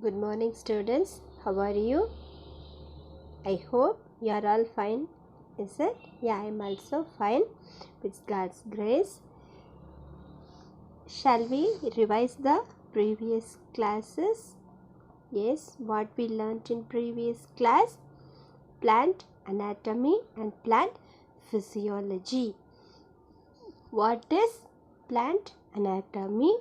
Good morning, students. How are you? I hope you are all fine. Is it? Yeah, I am also fine with God's grace. Shall we revise the previous classes? Yes, what we learnt in previous class? Plant anatomy and plant physiology. What is plant anatomy?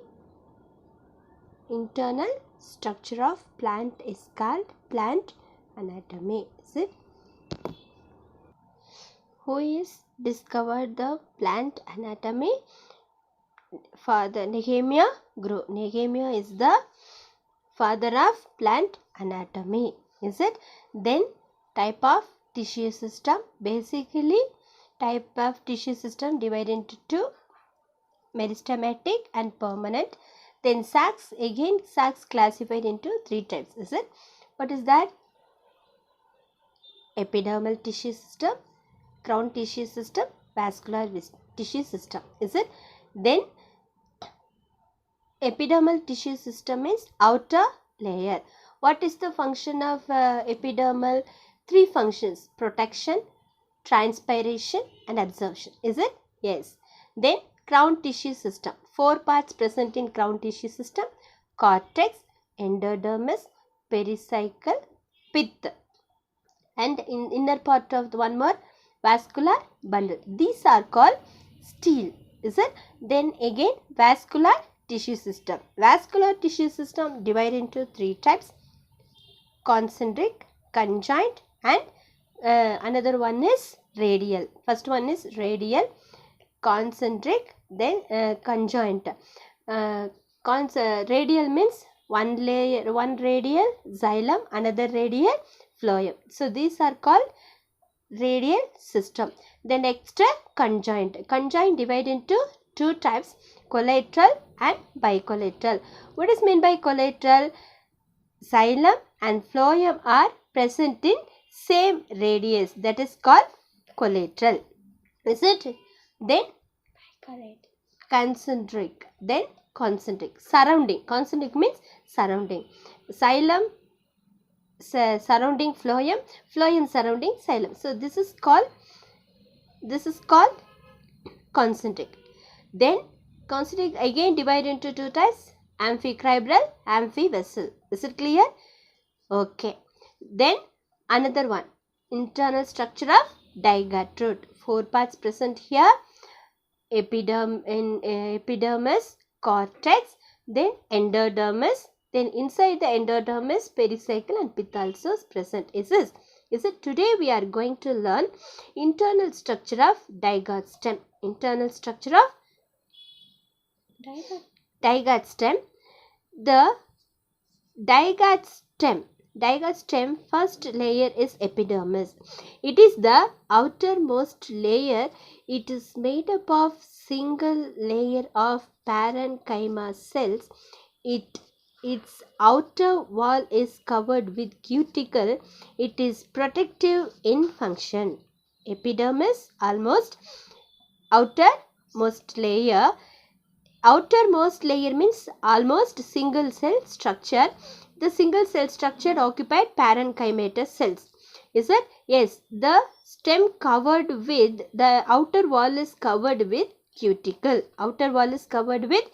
Internal structure of plant is called plant anatomy. Is it? Who is discovered the plant anatomy? Father Nehemiah Grew. Nehemiah is the father of plant anatomy. Is it? Then type of tissue system. Basically, type of tissue system divided into two: meristematic and permanent. Then sacs, again sacs classified into three types. Is it? What is that? Epidermal tissue system, crown tissue system, vascular tissue system. Is it? Then epidermal tissue system means outer layer. What is the function of epidermal? Three functions: protection, transpiration and absorption. Is it? Yes. Then crown tissue system. Four parts present in crown tissue system: cortex, endodermis, pericycle, pith. And in inner part of the one more, vascular bundle. These are called stele. Is it? Then again vascular tissue system. Vascular tissue system divided into three types: concentric, conjoint and another one is radial. First one is radial, concentric, then conjoint. Radial means one layer, one radial xylem, another radial phloem. So these are called radial system. Then next conjoint. Conjoint divided into two types: collateral and bicollateral. What is meant by collateral? Xylem and phloem are present in same radius, that is called collateral. Is it? Then concentric. Then concentric. Surrounding. Concentric means surrounding. Xylem surrounding phloem, phloem surrounding xylem. So this is called concentric. Then concentric again divided into two types: amphicribral, amphivessel. Is it clear? Okay. Then another one, internal structure of digastrute. Four parts present here: epidermis, cortex, then endodermis. Then inside the endodermis, pericycle and pith also is present. Is it? Today we are going to learn internal structure of digastrem. Internal structure of digastrem. The digastrem first layer is epidermis. It is the outermost layer. It is made up of single layer of parenchyma cells. Its outer wall is covered with cuticle. It is protective in function. Epidermis, almost outermost layer. Outermost layer means almost single cell structure. The single cell structure occupied parenchymatous cells. Is it? Yes. The stem covered with, the outer wall is covered with cuticle. Outer wall is covered with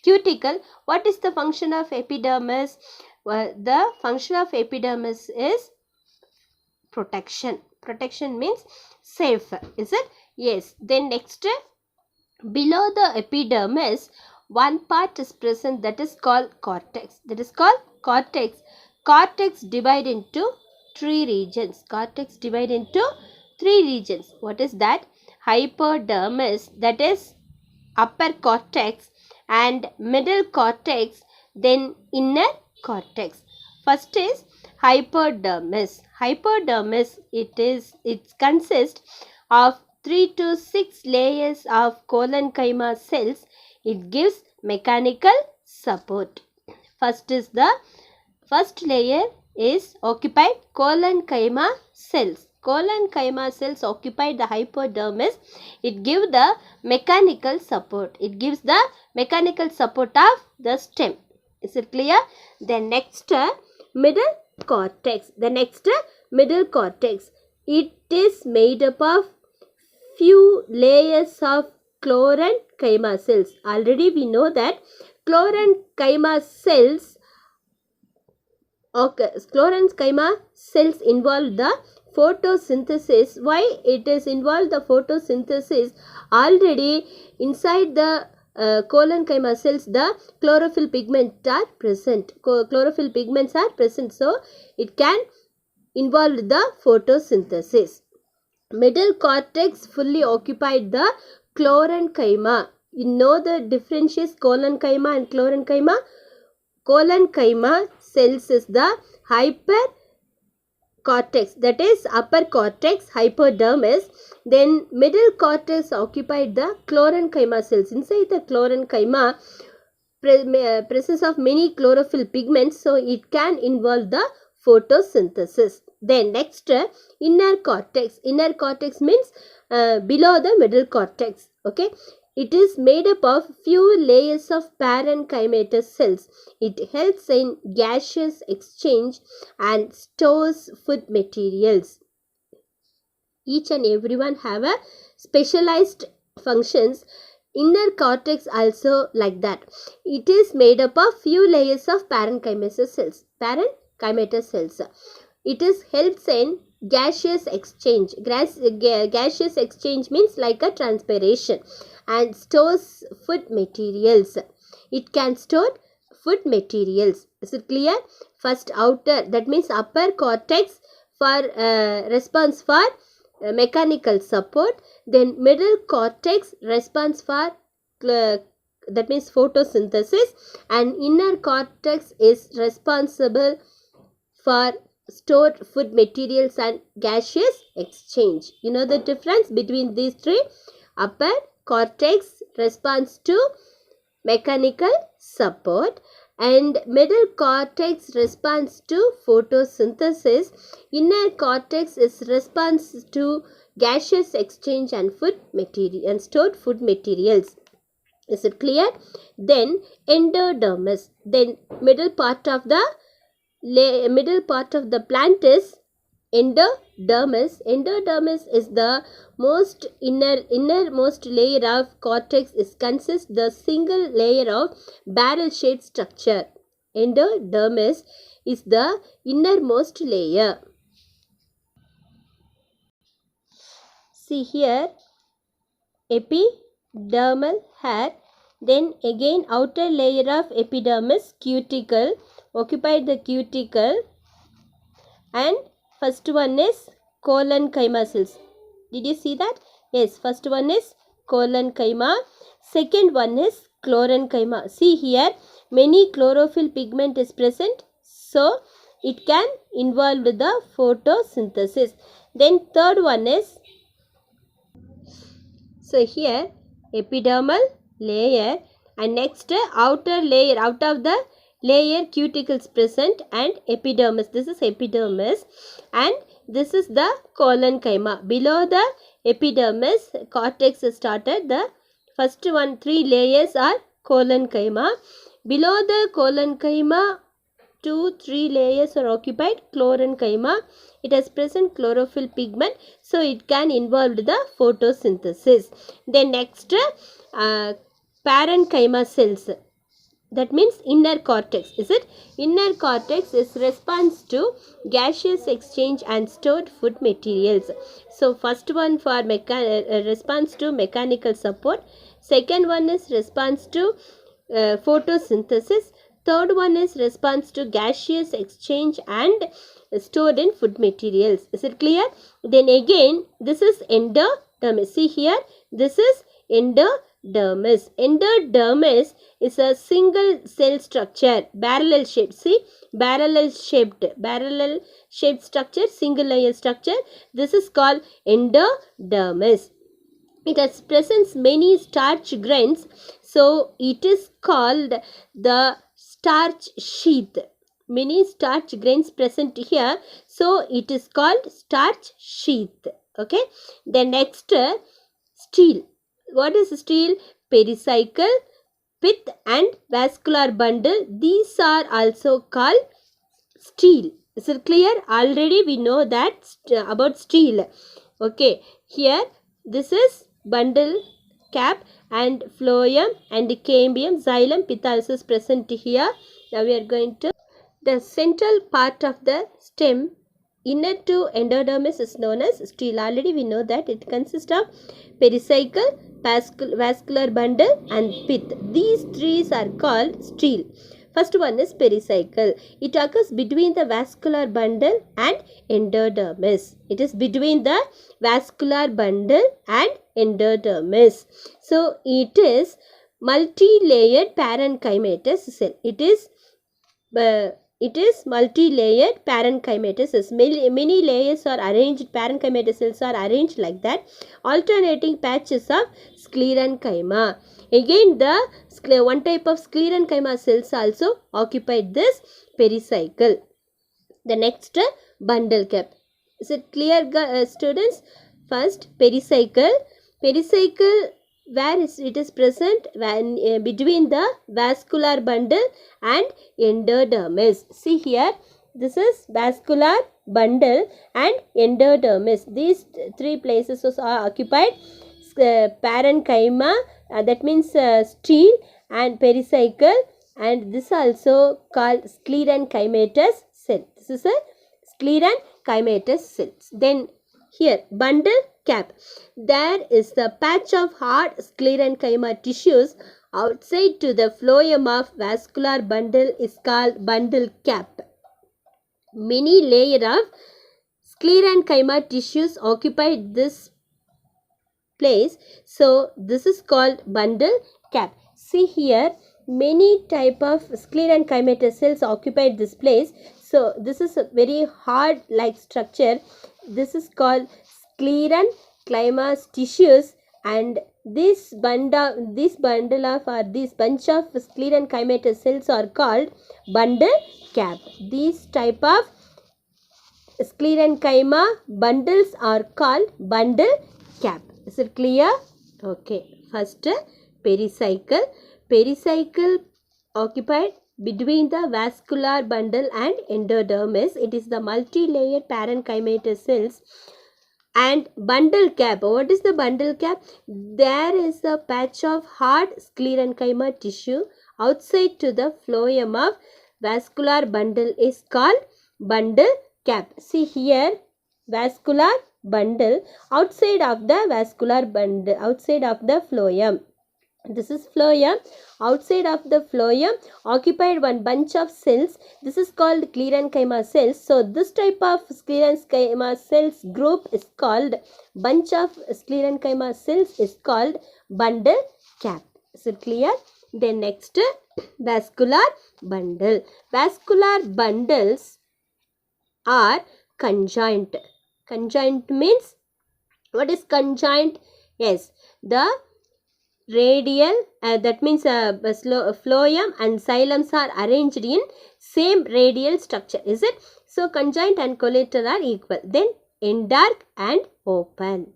cuticle. What is the function of epidermis? The function of epidermis is protection. Protection means safe. Is it? Yes. Then next, below the epidermis, one part is present, that is called cortex. That is called cortex. Cortex divided into three regions. Cortex divided into three regions. What is that? Hypodermis, that is upper cortex, and middle cortex, then inner cortex. First is hypodermis. Hypodermis, it consists of 3 to 6 layers of collenchyma cells. It gives mechanical support. First layer is occupied collenchyma cells. Collenchyma cells occupy the hypodermis. It gives the mechanical support. It gives the mechanical support of the stem. Is it clear? Then next, middle cortex. The next middle cortex. It is made up of few layers of chlorenchyma cells. Already we know that chlorenchyma cells involve the photosynthesis. Why it is involved the photosynthesis? Already inside the chlorenchyma cells, the chlorophyll pigments are present. Chlorophyll pigments are present, so it can involve the photosynthesis. Middle cortex fully occupied the chlorenchyma. You know the differentiates chlorenchyma and chlorenchyma. Chlorenchyma cells is the hypercortex, that is upper cortex, hypodermis. Then middle cortex occupied the chlorenchyma cells. Inside the chlorenchyma, presence of many chlorophyll pigments, so it can involve the photosynthesis. Then next, inner cortex. Inner cortex means below the middle cortex. Okay, it is made up of few layers of parenchymatous cells. It helps in gaseous exchange and stores food materials. Each and everyone have a specialized functions. Inner cortex also like that. It is made up of few layers of parenchymatous cells. Parenchymatous cells. It is helps in gaseous exchange. Gaseous exchange means like a transpiration, and stores food materials. It can store food materials. Is it clear? First outer, that means upper cortex for response for mechanical support. Then middle cortex response for that means photosynthesis, and inner cortex is responsible for stored food materials and gaseous exchange. You know the difference between these three? Upper cortex responds to mechanical support, and middle cortex responds to photosynthesis. Inner cortex is response to gaseous exchange and food material and stored food materials. Is it clear? Then endodermis. Then middle part of the plant is endodermis. Endodermis is the most innermost layer of cortex. Is consists the single layer of barrel shaped structure. Endodermis is the innermost layer. See here, epidermal hair. Then again outer layer of epidermis, cuticle, occupied the cuticle, and first one is chlorenchyma cells. Did you see that? Yes, first one is chlorenchyma, second one is chlorenchyma. See here, many chlorophyll pigment is present, so it can involve the photosynthesis. Then third one is, so here epidermal layer, and next outer layer, out of the layer cuticles present, and epidermis. This is epidermis, and this is the chlorenchyma. Below the epidermis, cortex is started. The first one, three layers are chlorenchyma. Below the chlorenchyma, 2-3 layers are occupied chlorenchyma. It has present chlorophyll pigment, so it can involve the photosynthesis. Then next, parenchyma cells. That means inner cortex. Is it? Inner cortex is response to gaseous exchange and stored food materials. So first one for response to mechanical support. Second one is response to photosynthesis. Third one is response to gaseous exchange and stored in food materials. Is it clear? Then again, this is endodermis. See here, this is endodermis. Endodermis is a single cell structure, barrel shaped. See, barrel shaped structure, single layer structure. This is called endodermis. It has presents many starch grains, so it is called the starch sheath. Many starch grains present here, so it is called starch sheath. Okay. Then next, stele. What is stele? Pericycle, pith and vascular bundle. These are also called steel. Is it clear? Already we know that about steel. Okay, here this is bundle cap and phloem and cambium, xylem, pith also is present here. Now we are going to the central part of the stem inner to endodermis is known as stele. Already we know that it consists of pericycle, vascular bundle and pith. These three are called stele. First one is pericycle. It occurs between the vascular bundle and endodermis. It is between the vascular bundle and endodermis. So it is multi-layered parenchymatous cell. It is multi-layered parenchymatous. Many layers are arranged, parenchymatous cells are arranged like that, alternating patches of sclerenchyma. Again, the one type of sclerenchyma cells also occupied this pericycle. The next, bundle cap. Is it clear, students? First, pericycle. Pericycle, where it is present when between the vascular bundle and endodermis. See here, this is vascular bundle and endodermis. These three places are occupied parenchyma, that means stele and pericycle, and this also called sclerenchymatous cell. This is a sclerenchymatous cells. Then here, bundle cap. There is the patch of hard sclerenchyma tissues outside to the phloem of vascular bundle is called bundle cap. Many layer of sclerenchyma tissues occupy this place. So this is called bundle cap. See here, many type of sclerenchymatous cells occupied this place. So this is a very hard like structure. This is called sclerenchyma tissues, and this bunch of sclerenchymatous cells are called bundle cap. These type of sclerenchyma bundles are called bundle cap. Is it clear? Okay. First, pericycle. Pericycle occupied between the vascular bundle and endodermis. It is the multi-layered parenchymatous cells. And bundle cap. What is the bundle cap? There is a patch of hard sclerenchyma tissue outside to the phloem of vascular bundle is called bundle cap. See here, vascular bundle, outside of the vascular bundle, outside of the phloem. This is phloem. Outside of the phloem occupied one bunch of cells. This is called sclerenchyma cells. So this type of sclerenchyma cells group is called bunch of sclerenchyma cells is called bundle cap. Is it clear? Then next, vascular bundle. Vascular bundles are conjoint. Conjoint means, what is conjoint? Yes, the radial, that means phloem and xylems are arranged in same radial structure. Is it? So conjoint and collateral are equal. Then endark and open.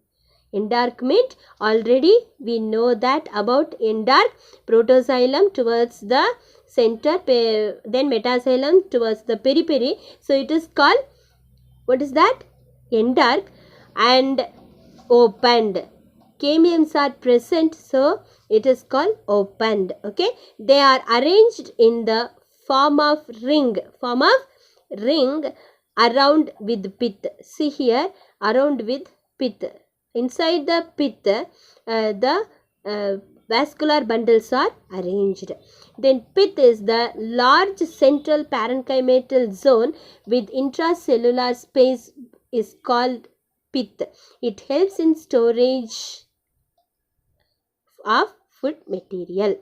Endark means, already we know that about endark, protoxylem towards the center, then metaxylem towards the periphery. So it is called, what is that? Endark. And opened. Cambiums are present, so it is called opened. Okay, they are arranged in the form of ring around with pith. See here, around with pith. Inside the pith, the vascular bundles are arranged. Then pith is the large central parenchymal zone with intracellular space is called pith. It helps in storage of food material.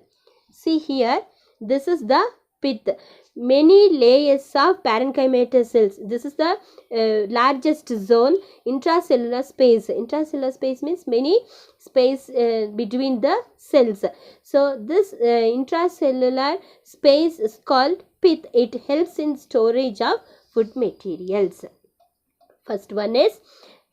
See here, this is the pith. Many layers of parenchymatous cells. This is the largest zone. Intracellular space. Intracellular space means many space between the cells. So this intracellular space is called pith. It helps in storage of food materials. First one is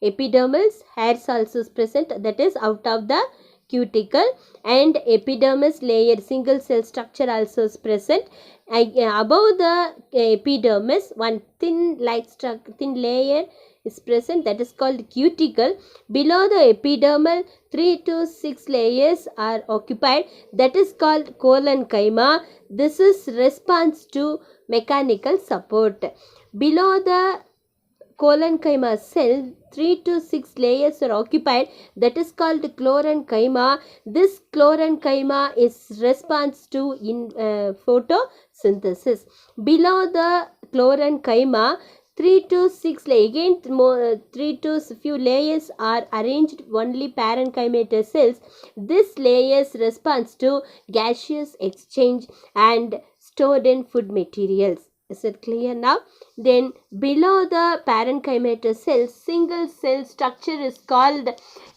epidermis. Hairs also is present, that is out of the cuticle, and epidermis layer single cell structure also is present. Above the epidermis, one thin layer is present, that is called cuticle. Below the epidermal, 3 to 6 layers are occupied, that is called collenchyma. This is response to mechanical support. Below the collenchyma cell, 3 to 6 layers are occupied, that is called chlorenchyma. This chlorenchyma is response to photosynthesis. Below the chlorenchyma, 3 to 6 again 3 to few layers are arranged only parenchymatous cells. This layers responds to gaseous exchange and stored in food materials. Is it clear now? Then below the parenchymatous cells, single cell structure is called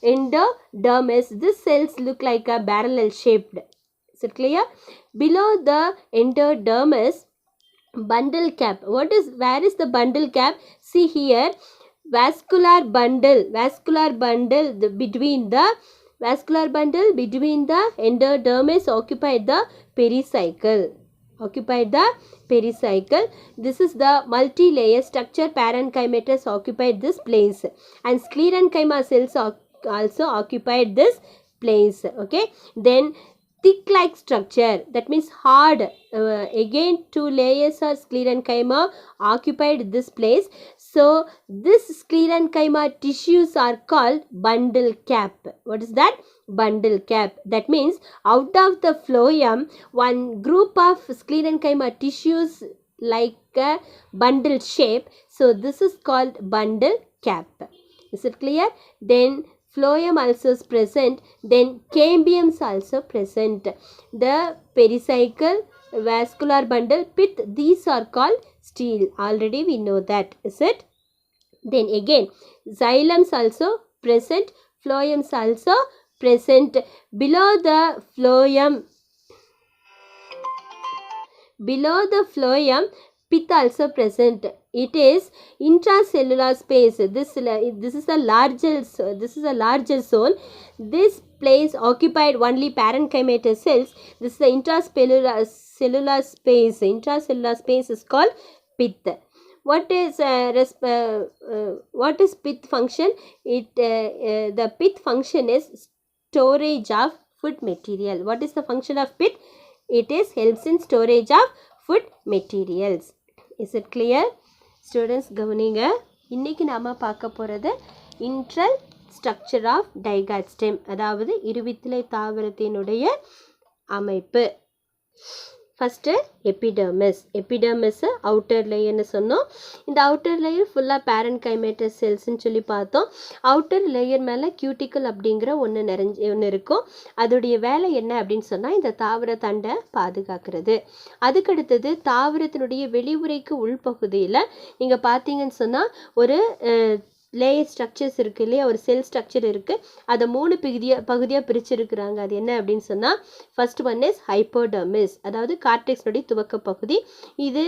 endodermis. These cells look like a barrel shaped. Is it clear? Below the endodermis, bundle cap. Where is the bundle cap? See here, vascular bundle between the endodermis occupied the pericycle. This is the multi-layer structure. Parenchymatous occupied this place, and sclerenchyma cells also occupied this place. Okay, then thick like structure, that means hard. Again 2 layers of sclerenchyma occupied this place. So this sclerenchyma tissues are called bundle cap. What is that? Bundle cap. That means out of the phloem, one group of sclerenchyma tissues like a bundle shape. So this is called bundle cap. Is it clear? Then phloem also is present. Then cambiums also present. The pericycle, vascular bundle, pith, these are called stele. Already we know that. Is it? Then again xylems also present. Phloems also present. Below the phloem, pith also present. It is intracellular space. This is a larger zone. This place occupied only parenchymatous cells. This is the intracellular space. Intracellular space is called pith. What is pith function? The pith function is storage of food material. What is the function of pith? It is helps in storage of food materials. Is it clear? Students, கவனிங்க. இன்னைக்கு நாம பார்க்க போறது இன்ட்ரல் structure of டைகாஸ்டெம், அதாவது இருவித்திலை தாவரத்தினுடைய அமைப்பு. First epidermis outer லேயர்னு சொன்னோம். இந்த outer layer ஃபுல்லாக பேரன்கைமேட்டஸ் செல்ஸ்ன்னு சொல்லி பார்த்தோம். அவுட்டர் லேயர் மேலே கியூட்டிக்கல் அப்படிங்கிற ஒன்று இருக்கும். அதோடைய வேலை என்ன அப்படின்னு சொன்னால் இந்த தாவர தண்டை பாதுகாக்கிறது. அதுக்கடுத்தது தாவரத்தினுடைய வெளியுறைக்கு உள்பகுதியில் நீங்கள் பார்த்தீங்கன்னு சொன்னால் ஒரு லேயர் ஸ்ட்ரக்சர்ஸ் இருக்குது இல்லையா, ஒரு செல் ஸ்ட்ரக்சர் இருக்குது. அதை 3 பகுதியாக பிரிச்சிருக்கிறாங்க. அது என்ன அப்படின்னு சொன்னால், ஃபர்ஸ்ட் ஒன் இஸ் ஹைப்போடர்மிஸ், அதாவது கார்டெக்ஸ்னுடைய துவக்க பகுதி. இது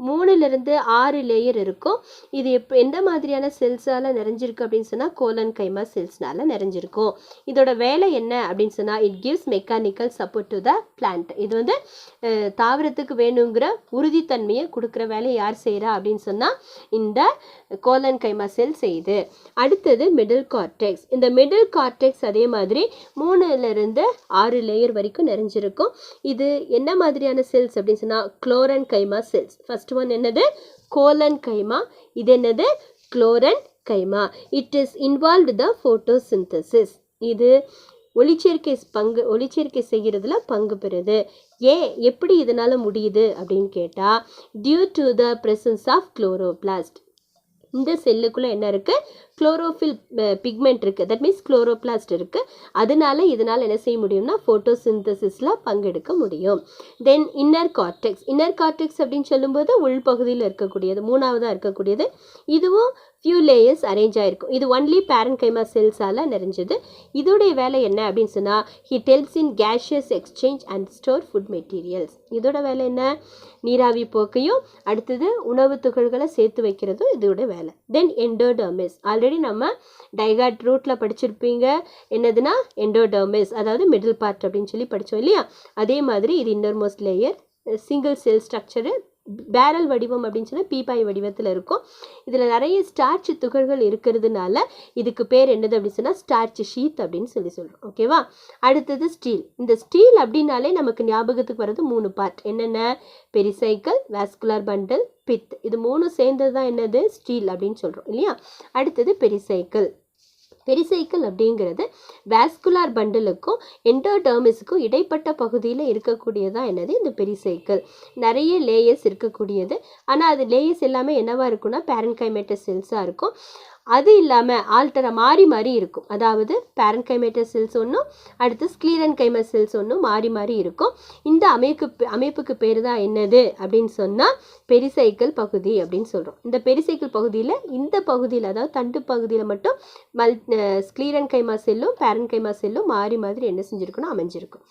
3லிருந்து 6 லேயர் இருக்கும். இது எந்த மாதிரியான செல்ஸால் நிறைஞ்சிருக்கு அப்படின்னு சொன்னால் கோலன்கைமா செல்ஸ்னால நிறைஞ்சிருக்கும். இதோட வேலை என்ன அப்படின்னு சொன்னால், it gives mechanical support to the plant. இது வந்து தாவரத்துக்கு வேணுங்கிற உறுதித்தன்மையை கொடுக்குற வேலையை யார் செய்கிறா அப்படின்னு சொன்னால் இந்த கோலன்கைமா செல் செய்யுது. அடுத்தது மிடில் கார்டெக்ஸ். இந்த மிடில் கார்டெக்ஸ் அதே மாதிரி 3லிருந்து 6 லேயர் வரைக்கும் நிறைஞ்சிருக்கும். இது என்ன மாதிரியான செல்ஸ் அப்படின்னு சொன்னால் குளோரன்கைமா செல்ஸ். ஃபர்ஸ்ட் ஒன் என்னது? கோலன்கைமா. இது என்னது? குளோரன்கைமா. It is involved the photosynthesis. இது ஒளிச்சேர்க்கை செய்கிறதுல பங்கு பெறுது. எப்படி இதனால முடியுது அப்படின்னு கேட்டால், due to the presence of chloroplast. இந்த செல்லுக்குள்ளே என்ன இருக்குது? குளோரோஃபில் பிக்மெண்ட் இருக்குது. தட் மீன்ஸ் குளோரோபிளாஸ்ட் இருக்குது. இதனால் என்ன செய்ய முடியும்னா ஃபோட்டோசிந்தசிஸில் பங்கெடுக்க முடியும். Then inner cortex. Inner cortex அப்படின்னு சொல்லும்போது உள்பகுதியில் இருக்கக்கூடியது, 3ஆவதாக இருக்கக்கூடியது. இதுவும் ஃபியூ லேயர்ஸ் அரேஞ்ச் ஆகிருக்கும். இது ஒன்லி பேரன்கைமா செல்ஸால் நிறைஞ்சது. இதோடைய வேலை என்ன அப்படின்னு சொன்னால், it helps in gaseous exchange and store food materials. இதோட வேலை என்ன? நீராவி போக்கையும் அடுத்தது உணவு துகள்களை சேர்த்து வைக்கிறதும் இதோட வேலை. தென் எண்டோடர்மிஸ். ஆல்ரெடி ஆல்ரெடி நம்ம டைகாட் ரூட்டில் படிச்சிருப்பீங்க. என்னதுன்னா எண்டோடெர்மிஸ், அதாவது மிடில் பார்ட் அப்படின்னு சொல்லி படித்தோம் இல்லையா? அதே மாதிரி இது innermost layer, single cell structure, barrel வடிவம் அப்படின்னு சொன்னால் பீப்பாய் வடிவத்தில் இருக்கும். இதில் நிறைய ஸ்டார்ச் துகள்கள் இருக்கிறதுனால இதுக்கு பேர் என்னது அப்படின்னு சொன்னால் ஸ்டார்ச் ஷீத் அப்படின்னு சொல்லி சொல்கிறோம். ஓகேவா? அடுத்தது ஸ்டீல். இந்த ஸ்டீல் அப்படின்னாலே நமக்கு ஞாபகத்துக்கு வர்றது 3 பார்ட். என்னென்ன? Pericycle, vascular bundle, pith. இது 3 சேர்ந்தது தான் என்னது? ஸ்டீல் அப்படின்னு சொல்கிறோம் இல்லையா? அடுத்தது பெரிசைக்கிள். பெரிசைக்கிள் அப்படிங்கிறது வாஸ்குலார் பண்டலுக்கும் எண்டோடெர்மிஸுக்கும் இடைப்பட்ட பகுதியில் இருக்கக்கூடியதான் என்னது? இந்த பெரிசைக்கிள். நிறைய லேயர்ஸ் இருக்கக்கூடியது. ஆனால் அது லேயர்ஸ் எல்லாமே என்னவா இருக்குன்னா பேரன்கைமேட்டஸ் செல்ஸாக இருக்கும். அது இல்லாமல் ஆல்டராக மாறி மாறி இருக்கும். அதாவது பேரன்கைமேட்டஸ் செல்ஸ் ஒன்றும் அடுத்து ஸ்க்ளீரன்கைமஸ் செல்ஸ் ஒன்றும் மாறி மாறி இருக்கும். இந்த அமைப்புக்கு பேர் தான் என்னது அப்படின்னு சொன்னால் பெரிசைக்கிள் பகுதி அப்படின்னு சொல்கிறோம். இந்த பெரிசைக்கிள் பகுதியில் இந்த பகுதியில் அதாவது தண்டு பகுதியில் மட்டும் ஸ்க்ளீரன்கைமா செல்லும் பேரன்கைமா செல்லும் மாறி மாதிரி என்ன செஞ்சுருக்கணும்? அமைஞ்சிருக்கும்.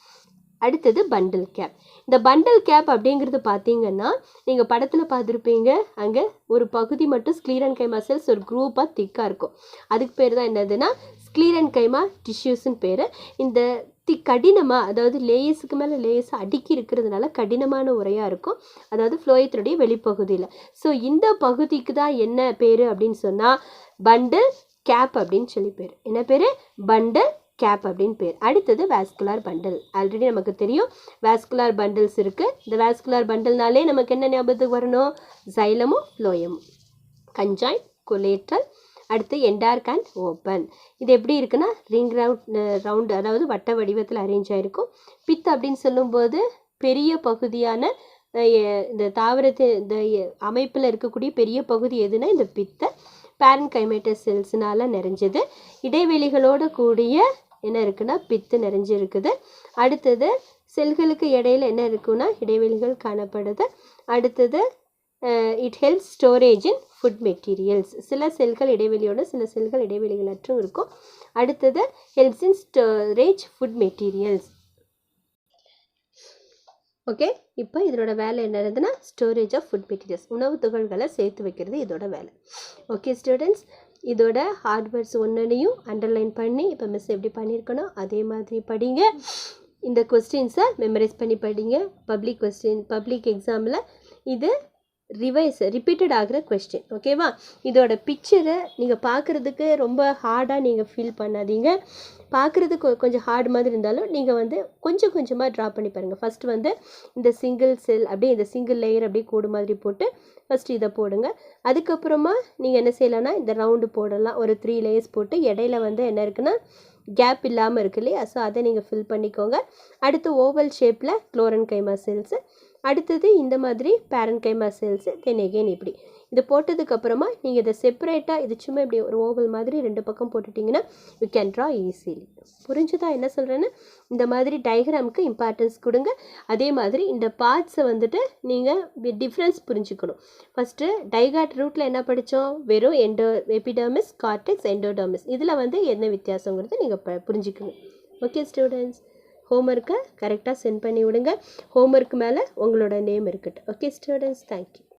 அடுத்தது பண்டில் கேப். இந்த பண்டில் கேப் அப்படிங்கிறது பார்த்தீங்கன்னா நீங்கள் படத்தில் பார்த்துருப்பீங்க. அங்கே ஒரு பகுதி மட்டும் ஸ்க்ளீரன்கைமா செல்ஸ் ஒரு குரூப்பாக திக்காக இருக்கும். அதுக்கு பேர் தான் என்னதுன்னா ஸ்க்ளீரன்கைமா டிஷ்யூஸ்ன்னு பேர். இந்த கடினமாக, அதாவது லேயர்ஸுக்கு மேலே லேயர்ஸ் அடுக்கி இருக்கிறதுனால கடினமான உரையாக இருக்கும். அதாவது ஃப்ளோயத்தினுடைய வெளிப்பகுதியில். ஸோ இந்த பகுதிக்கு தான் என்ன பேர் அப்படின்னு சொன்னால் பண்டில் கேப் அப்படின்னு சொல்லி பேர். என்ன பேர்? பண்டில் கேப் அப்படின்னு பேர். அடுத்தது வாஸ்குலார் பண்டல். ஆல்ரெடி நமக்கு தெரியும் வாஸ்குலார் பண்டல்ஸ் இருக்குது. இந்த வாஸ்குலார் பண்டல்னாலே நமக்கு என்ன ஞாபகத்துக்கு வரணும்? சைலமும் ஃப்ளோயமும், கன்ஜாயின், கொலேட்ரல், அடுத்து எண்டார்க் அண்ட் ஓப்பன். இது எப்படி இருக்குன்னா ரிங் ரவுண்ட் அதாவது வட்ட வடிவத்தில் அரேஞ்ச் ஆகிருக்கும். பித் அப்படின்னு சொல்லும்போது பெரிய பகுதியான இந்த தாவரத்து இந்த அமைப்பில் இருக்கக்கூடிய பெரிய பகுதி எதுனா இந்த பித்தை பேரன்கைமேட்டஸ் செல்ஸ்னால நிறைஞ்சது. இடைவெளிகளோடு கூடிய என்ன இருக்குன்னா பித்து நிறைஞ்சிருக்குது. அடுத்தது செல்களுக்கு இடையில என்ன இருக்குன்னா இடைவெளிகள் காணப்படுது. அடுத்தது it helps storage in food materials. சில செல்கள் இடைவெளியோட சில செல்கள் இடைவெளிகளற்றும் இருக்கும். அடுத்தது helps in storage food materials. Okay, இப்போ இதோட வேலை என்னதுன்னா ஸ்டோரேஜ் ஆஃப் ஃபுட் மெட்டீரியல்ஸ், உணவு துகள்களை சேர்த்து வைக்கிறது இதோட வேலை. ஓகே ஸ்டூடெண்ட்ஸ், இதோட ஹார்ட்வேர்ட்ஸ் ஒன்றையும் அண்டர்லைன் பண்ணி இப்போ மிஸ் எப்படி பண்ணியிருக்கணும் அதே மாதிரி படிங்க. இந்த கொஸ்டின்ஸை மெமரைஸ் பண்ணி படிங்க. பப்ளிக் எக்ஸாமில் இது ரிப்பீட்டட் ஆகிற கொஸ்டின். ஓகேவா? இதோட பிக்சரை நீங்கள் பார்க்குறதுக்கு ரொம்ப ஹார்டாக நீங்கள் ஃபீல் பண்ணாதீங்க. பார்க்குறதுக்கு கொஞ்சம் ஹார்ட் மாதிரி இருந்தாலும் நீங்கள் வந்து கொஞ்சம் கொஞ்சமாக ட்ரா பண்ணி பாருங்கள். ஃபஸ்ட்டு வந்து இந்த சிங்கிள் செல் அப்படியே இந்த சிங்கிள் லேயர் அப்படியே கோடு மாதிரி போட்டு ஃபஸ்ட்டு இதை போடுங்க. அதுக்கப்புறமா நீங்கள் என்ன செய்யலாம்னா இந்த ரவுண்டு போடலாம். ஒரு 3 லேயர்ஸ் போட்டு இடையில வந்து என்ன இருக்குன்னா கேப் இல்லாமல் இருக்கு இல்லையா? ஸோ அதை நீங்கள் ஃபில் பண்ணிக்கோங்க. அடுத்து ஓவல் ஷேப்பில் க்ளோரன்கைமா செல்ஸு, அடுத்தது இந்த மாதிரி பேரன்கைமா செல்ஸு, தென் எகெயின் இப்படி இது போட்டதுக்கப்புறமா நீங்கள் இதை செப்பரேட்டாக இது சும்மா இப்படி ஒரு ஓவல் மாதிரி 2 பக்கம் போட்டுட்டிங்கன்னா யூ கேன் ட்ரா ஈஸிலி. புரிஞ்சுதா என்ன சொல்கிறேன்னு? இந்த மாதிரி டயக்ராமுக்கு இம்பார்ட்டன்ஸ் கொடுங்க. அதே மாதிரி இந்த பார்ட்ஸை வந்துட்டு நீங்கள் டிஃப்ரென்ஸ் புரிஞ்சுக்கணும். ஃபஸ்ட்டு டைகாட் ரூட்டில் என்ன படித்தோம்? வெறும் எபிடெர்மிஸ், கார்டெக்ஸ், எண்டோடெர்மிஸ். இதில் வந்து என்ன வித்தியாசங்கிறது நீங்கள் புரிஞ்சுக்கணும். ஓகே ஸ்டூடெண்ட்ஸ், ஹோம்ஒர்க்கை கரெக்டாக சென்ட் பண்ணி விடுங்க. ஹோம்ஒர்க் மேலே உங்களோட நேம் இருக்கட்டும். Okay students, thank you.